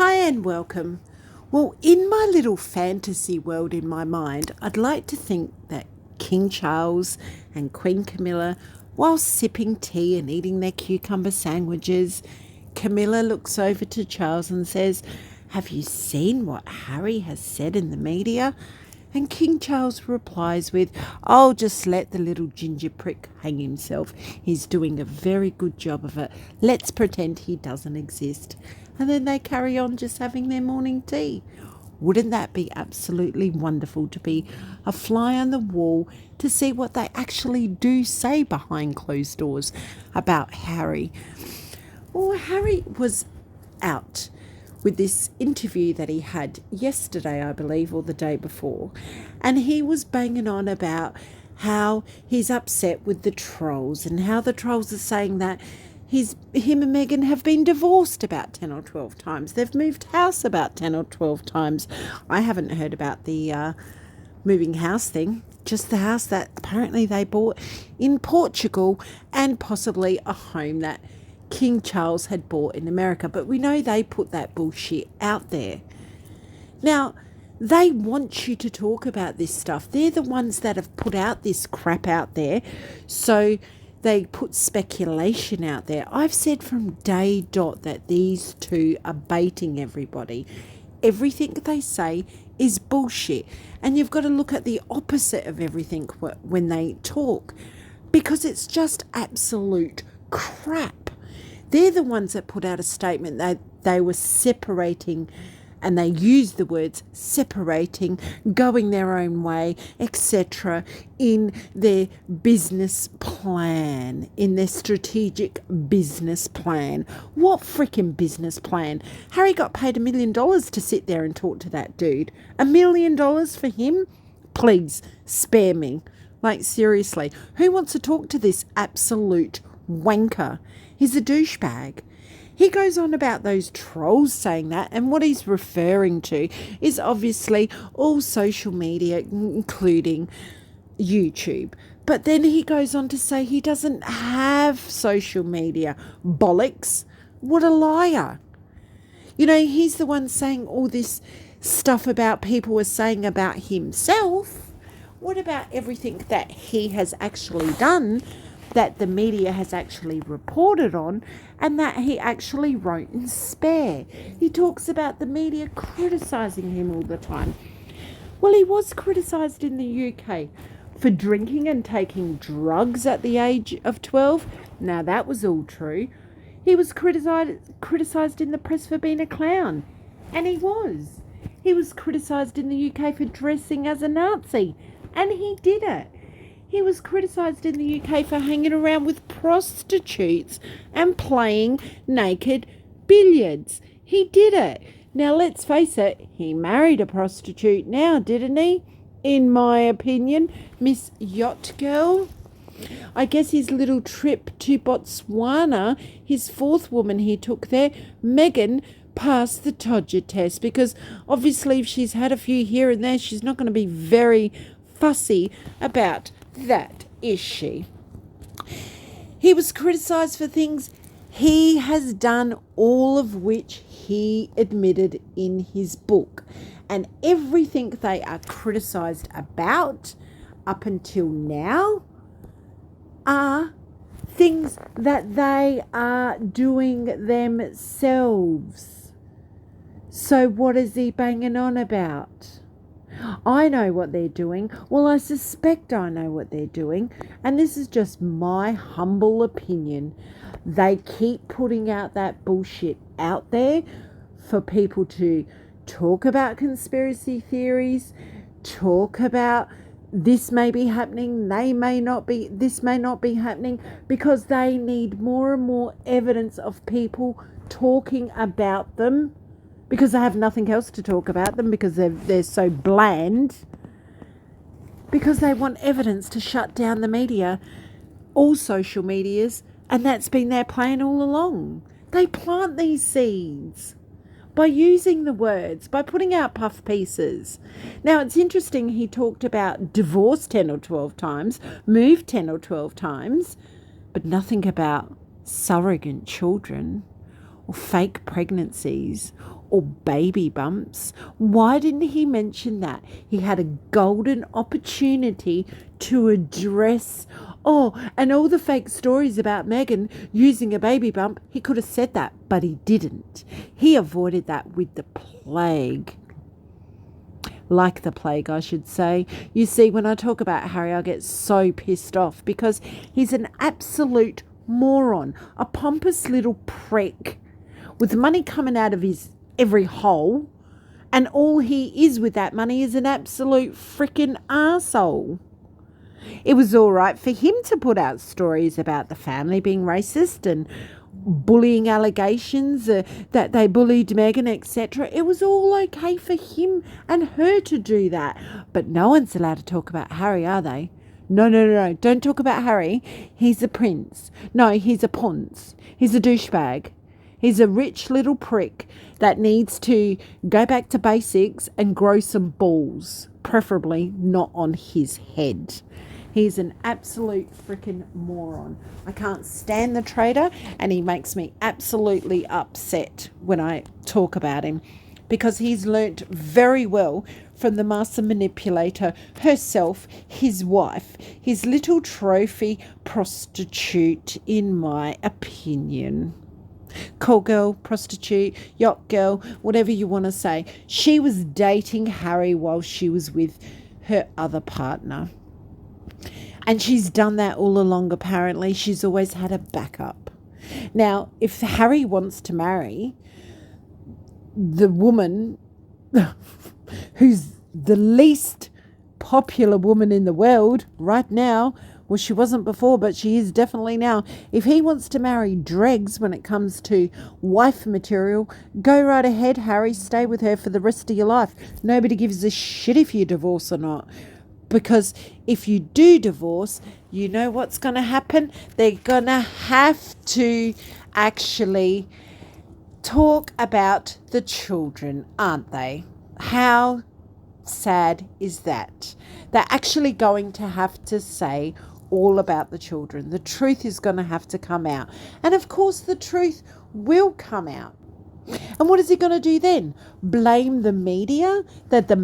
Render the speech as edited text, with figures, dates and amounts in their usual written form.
Hi and welcome. Well, in my little fantasy world in my mind, I'd like to think that King Charles and Queen Camilla, while sipping tea and eating their cucumber sandwiches, Camilla looks over to Charles and says, "Have you seen what Harry has said in the media?" And King Charles replies with, "I'll just let the little ginger prick hang himself. He's doing a very good job of it. Let's pretend he doesn't exist." And then they carry on just having their morning tea. Wouldn't that be absolutely wonderful to be a fly on the wall to see what they actually do say behind closed doors about Harry? Well, Harry was out with this interview that he had yesterday, I believe, or the day before. And he was banging on about how he's upset with the trolls and how the trolls are saying that him and Meghan have been divorced about 10 or 12 times. They've moved house about 10 or 12 times. I haven't heard about the moving house thing, just the house that apparently they bought in Portugal and possibly a home that King Charles had bought in America. But we know they put that bullshit out there. Now, they want you to talk about this stuff. They're the ones that have put out this crap out there. So they put speculation out there. I've said from day dot that these two are baiting everybody. Everything they say is bullshit. And you've got to look at the opposite of everything when they talk, because it's just absolute crap. They're the ones that put out a statement that they were separating, and they used the words separating, going their own way, etc., in their business plan, in their strategic business plan. What freaking business plan? Harry got paid $1 million to sit there and talk to that dude. $1 million for him? Please, spare me. Like, seriously, who wants to talk to this absolute wanker? He's a douchebag. He goes on about those trolls saying that, and what he's referring to is obviously all social media, including YouTube. But then he goes on to say he doesn't have social media. Bollocks. What a liar. You know, he's the one saying all this stuff about people are saying about himself. What about everything that he has actually done, that the media has actually reported on, and that he actually wrote in spare? He talks about the media criticising him all the time. Well, he was criticised in the UK for drinking and taking drugs at the age of 12. Now, that was all true. He was criticised in the press for being a clown, and he was. He was criticised in the UK for dressing as a Nazi, and he did it. He was criticised in the UK for hanging around with prostitutes and playing naked billiards. He did it. Now, let's face it, he married a prostitute now, didn't he? In my opinion, Miss Yacht Girl. I guess his little trip to Botswana, his fourth woman he took there, Meghan, passed the Todger test, because obviously if she's had a few here and there, she's not going to be very fussy about that, is she? He was criticised for things he has done, all of which he admitted in his book. And everything they are criticised about up until now are things that they are doing themselves. So what is he banging on about? I know what they're doing. Well, I suspect I know what they're doing. And this is just my humble opinion. They keep putting out that bullshit out there for people to talk about conspiracy theories, talk about this may be happening, this may not be happening, because they need more and more evidence of people talking about them, because they have nothing else to talk about them, because they're so bland, because they want evidence to shut down the media, all social medias, and that's been their plan all along. They plant these seeds by using the words, by putting out puff pieces. Now, it's interesting, he talked about divorce 10 or 12 times, moved 10 or 12 times, but nothing about surrogate children. or fake pregnancies or baby bumps? Why didn't he mention that? He had a golden opportunity to address, and all the fake stories about Meghan using a baby bump. He could have said that, but he didn't. He avoided that with the plague. Like the plague, I should say. You see, when I talk about Harry, I get so pissed off because he's an absolute moron, a pompous little prick with money coming out of his every hole, and all he is with that money is an absolute freaking arsehole. It was all right for him to put out stories about the family being racist and bullying allegations, that they bullied Meghan, etc. It was all okay for him and her to do that. But no one's allowed to talk about Harry, are they? No. Don't talk about Harry. He's a prince. No, he's a ponce. He's a douchebag. He's a rich little prick that needs to go back to basics and grow some balls, preferably not on his head. He's an absolute freaking moron. I can't stand the traitor, and he makes me absolutely upset when I talk about him, because he's learnt very well from the master manipulator herself, his wife, his little trophy prostitute, in my opinion. Call girl, prostitute, yacht girl, whatever you want to say. She was dating Harry while she was with her other partner. And she's done that all along, apparently. She's always had a backup. Now, if Harry wants to marry the woman who's the least popular woman in the world right now, well, she wasn't before, but she is definitely now. If he wants to marry dregs when it comes to wife material, go right ahead, Harry. Stay with her for the rest of your life. Nobody gives a shit if you divorce or not. Because if you do divorce, you know what's going to happen? They're going to have to actually talk about the children, aren't they? How sad is that? They're actually going to have to say all about the children. The truth is going to have to come out. And of course, the truth will come out. And what is he going to do then? Blame the media? That the